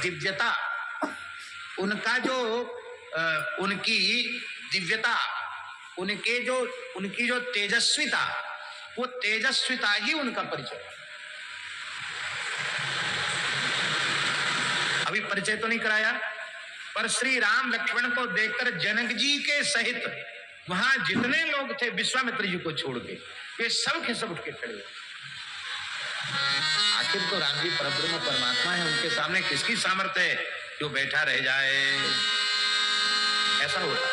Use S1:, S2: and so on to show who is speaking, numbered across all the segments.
S1: दिव्यता, उनका जो उनकी दिव्यता, उनकी जो तेजस्विता, वो तेजस्विता ही उनका परिचय। अभी परिचय तो नहीं कराया, पर श्री राम लक्ष्मण को देखकर जनक जी के सहित वहां जितने लोग थे विश्वामित्र जी को छोड़ के, वे सब के सब उठ के खड़े हुए। आखिर तो राम जी परब्रह्म परमात्मा है, उनके सामने किसकी सामर्थ्य है जो बैठा रह जाए। ऐसा होता।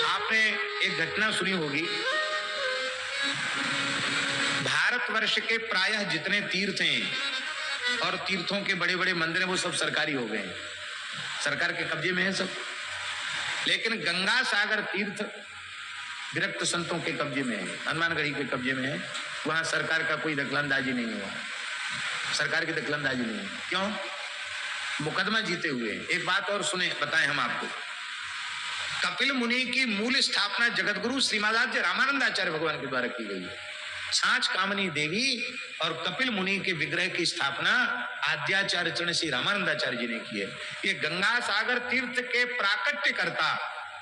S1: आपने एक घटना सुनी होगी, भारतवर्ष के प्रायः जितने तीर्थ हैं और तीर्थों के बड़े बड़े मंदिर हैं वो सब सरकारी हो गए हैं, सरकार के कब्जे में है सब। लेकिन गंगा सागर तीर्थ विरक्त संतों के कब्जे में है, हनुमानगढ़ी के कब्जे में है। वहां सरकार का कोई दखलंदाजी नहीं हुआ, सरकार की दखलंदाजी नहीं है। क्यों? मुकदमा जीते हुए। एक बात और सुने, बताएं हम आपको। कपिल मुनि की मूल स्थापना जगतगुरु श्रीमदाचार्य रामानंदाचार्य भगवान के द्वारा की गई है। छाछ कामनी देवी और कपिल मुनि के विग्रह की स्थापना आद्याचार्य चरण श्री रामानंदाचार्य जी ने की है। ये गंगा सागर तीर्थ के प्राकट्यकर्ता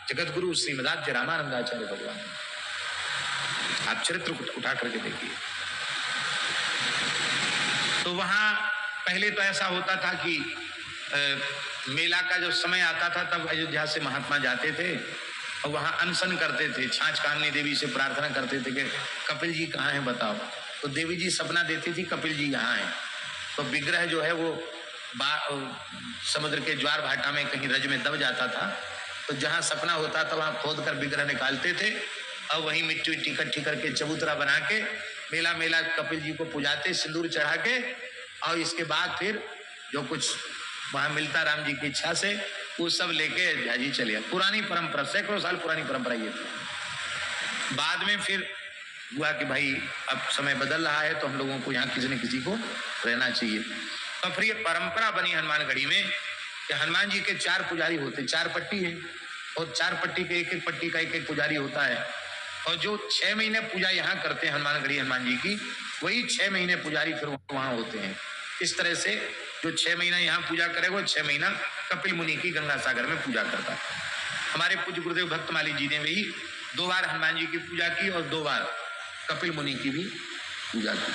S1: जगतगुरु श्रीमदाचार्य रामानंदाचार्य भगवान। आप चरित्र को उठा करके देखिए। तो वहां पहले तो ऐसा होता था कि मेला का जब समय आता था तब अयोध्या से महात्मा जाते थे और वहां अनशन करते थे, छाछ कामनी देवी से प्रार्थना करते थे कि कपिल जी कहाँ हैं बताओ। तो देवी जी सपना देती थी कपिल जी यहाँ हैं। तो विग्रह जो है वो समुद्र के ज्वार भाटा में कहीं रज में दब जाता था, तो जहाँ सपना होता था वहां खोद कर विग्रह निकालते थे और वहीं मिट्टी इकट्ठी करके चबूतरा बना के मेला मेला कपिल जी को पुजाते सिंदूर चढ़ा के, और इसके बाद फिर जो कुछ वहां मिलता राम जी की इच्छा से वो सब लेके अयोध्या जी चले। पुरानी परंपरा, सैकड़ों साल पुरानी परंपरा ये थी। बाद में फिर हुआ कि भाई अब समय बदल रहा है तो हम लोगों को यहाँ किसी न किसी को रहना चाहिए। तो फिर ये परंपरा बनी हनुमानगढ़ी में कि हनुमान जी के 4 पुजारी होते, 4 पट्टी है और 4 पट्टी के एक एक पट्टी का एक एक पुजारी होता है। और जो 6 महीने पूजा यहाँ करते हैं हनुमानगढ़ी हनुमान जी की, वही 6 महीने पुजारी फिर वहां होते हैं। इस तरह से जो 6 महीना यहाँ पूजा करेगा वो 6 महीना कपिल मुनि की गंगा सागर में पूजा करता है। हमारे पूज्य गुरुदेव भक्तमाली जी ने भी 2 बार हनुमान जी की पूजा की और 2 बार कपिल मुनि की भी पूजा की।